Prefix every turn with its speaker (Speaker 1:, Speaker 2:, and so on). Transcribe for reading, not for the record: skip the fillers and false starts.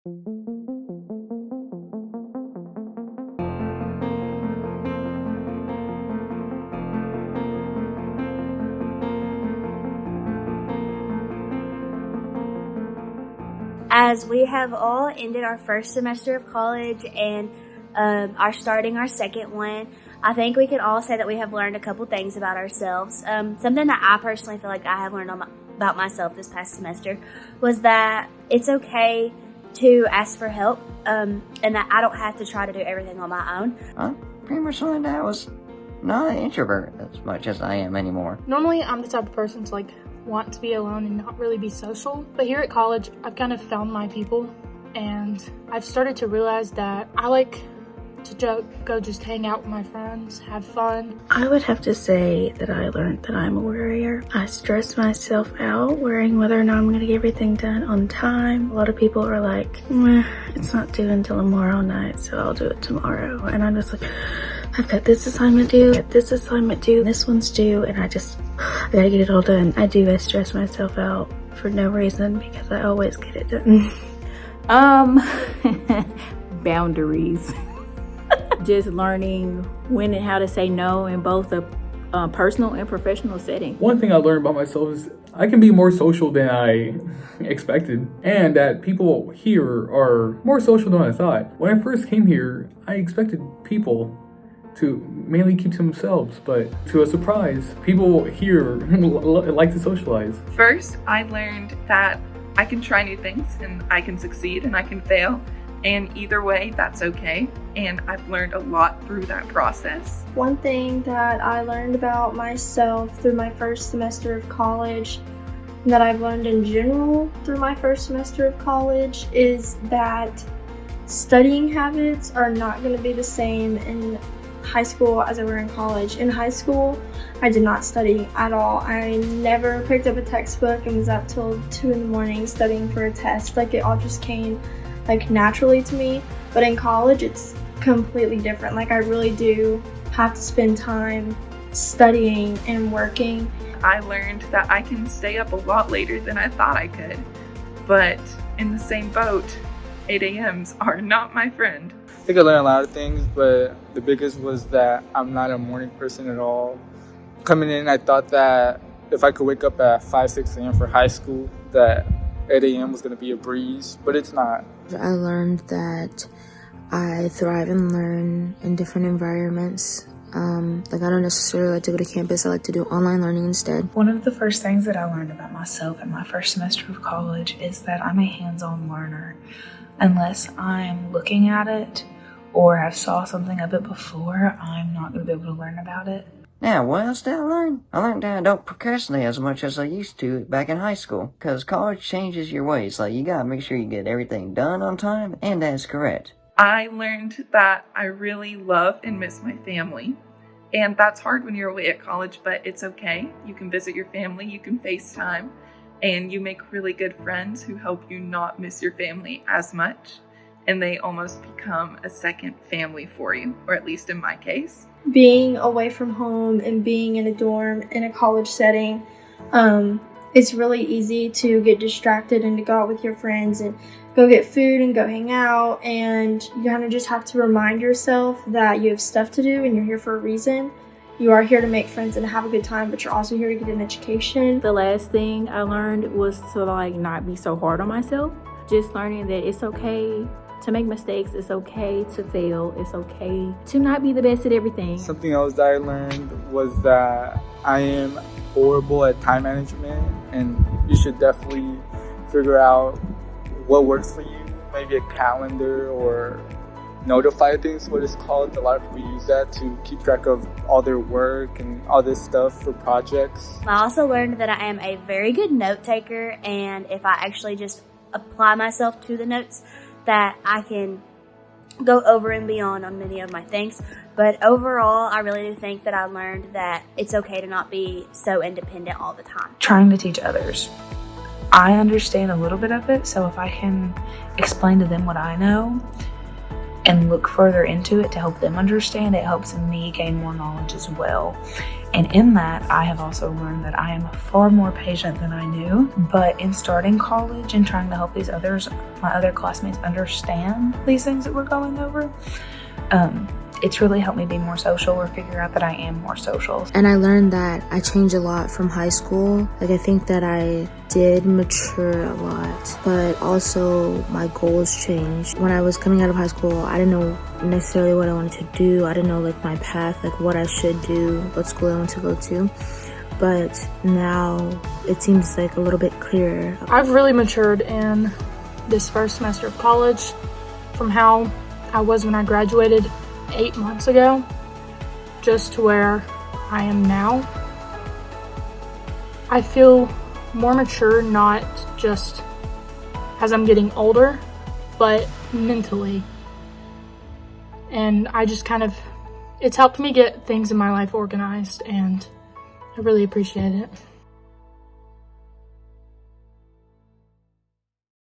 Speaker 1: As we have all ended our first semester of college and are starting our second one, I think we can all say that we have learned a couple things about ourselves. Something that I personally feel like I have learned about myself this past semester was that it's okay to ask for help, and that I don't have to try to do everything on my own.
Speaker 2: I pretty much learned that I was not an introvert as much as I am anymore.
Speaker 3: Normally, I'm the type of person to want to be alone and not really be social. But here at college, I've kind of found my people, and I've started to realize that I like to go just hang out with my friends, have fun.
Speaker 4: I would have to say that I learned that I'm a worrier. I stress myself out worrying whether or not I'm going to get everything done on time. A lot of people are like, it's not due until tomorrow night, so I'll do it tomorrow. And I'm just like, I've got this assignment due, this one's due, and I gotta get it all done. I stress myself out for no reason because I always get it done.
Speaker 5: Boundaries. Just learning when and how to say no in both a personal and professional setting.
Speaker 6: One thing I learned about myself is I can be more social than I expected, and that people here are more social than I thought. When I first came here, I expected people to mainly keep to themselves, but to a surprise, people here like to socialize.
Speaker 7: First, I learned that I can try new things and I can succeed and I can fail. And either way, that's okay. And I've learned a lot through that process.
Speaker 8: One thing that I learned about myself through my first semester of college, and that I've learned in general through my first semester of college, is that studying habits are not going to be the same in high school as they were in college. In high school, I did not study at all. I never picked up a textbook and was up till 2 in the morning studying for a test. It all just came naturally to me. But in college, it's completely different. I really do have to spend time studying and working.
Speaker 7: I learned that I can stay up a lot later than I thought I could. But in the same boat, 8 a.m.s are not my friend.
Speaker 9: I think I learned a lot of things, but the biggest was that I'm not a morning person at all. Coming in, I thought that if I could wake up at 5, 6 a.m. for high school, that 8 a.m. was going to be a breeze, but it's not.
Speaker 10: I learned that I thrive and learn in different environments. I don't necessarily like to go to campus. I like to do online learning instead.
Speaker 11: One of the first things that I learned about myself in my first semester of college is that I'm a hands-on learner. Unless I'm looking at it or have saw something of it before, I'm not going to be able to learn about it.
Speaker 2: Now, what else did I learn? I learned that I don't procrastinate as much as I used to back in high school. Because college changes your ways. You gotta make sure you get everything done on time, and that is correct.
Speaker 7: I learned that I really love and miss my family. And that's hard when you're away at college, but it's okay. You can visit your family, you can FaceTime, and you make really good friends who help you not miss your family as much. And they almost become a second family for you, or at least in my case.
Speaker 8: Being away from home and being in a dorm in a college setting, it's really easy to get distracted and to go out with your friends and go get food and go hang out, and you kind of just have to remind yourself that you have stuff to do and you're here for a reason. You are here to make friends and have a good time, but you're also here to get an education.
Speaker 5: The last thing I learned was to not be so hard on myself. Just learning that it's okay to make mistakes, it's okay to fail, it's okay to not be the best at everything.
Speaker 9: Something else that I learned was that I am horrible at time management, and you should definitely figure out what works for you. Maybe a calendar or notify things, what it's called. A lot of people use that to keep track of all their work and all this stuff for projects.
Speaker 1: I also learned that I am a very good note taker, and if I actually just apply myself to the notes, that I can go over and beyond on many of my things. But overall, I really do think that I learned that it's okay to not be so independent all the time.
Speaker 11: Trying to teach others. I understand a little bit of it, so if I can explain to them what I know and look further into it to help them understand, it helps me gain more knowledge as well. And in that, I have also learned that I am far more patient than I knew. But in starting college and trying to help these others, my other classmates, understand these things that we're going over, it's really helped me be more social or figure out that I am more social.
Speaker 10: And I learned that I changed a lot from high school. Like, I think that I did mature a lot, but also my goals changed. When I was coming out of high school, I didn't know necessarily what I wanted to do. I didn't know like my path, like what I should do, what school I want to go to. But now it seems like a little bit clearer.
Speaker 3: I've really matured in this first semester of college from how I was when I graduated 8 months ago, just to where I am now. I feel more mature, not just as I'm getting older, but mentally. And I just it's helped me get things in my life organized, and I really appreciate it.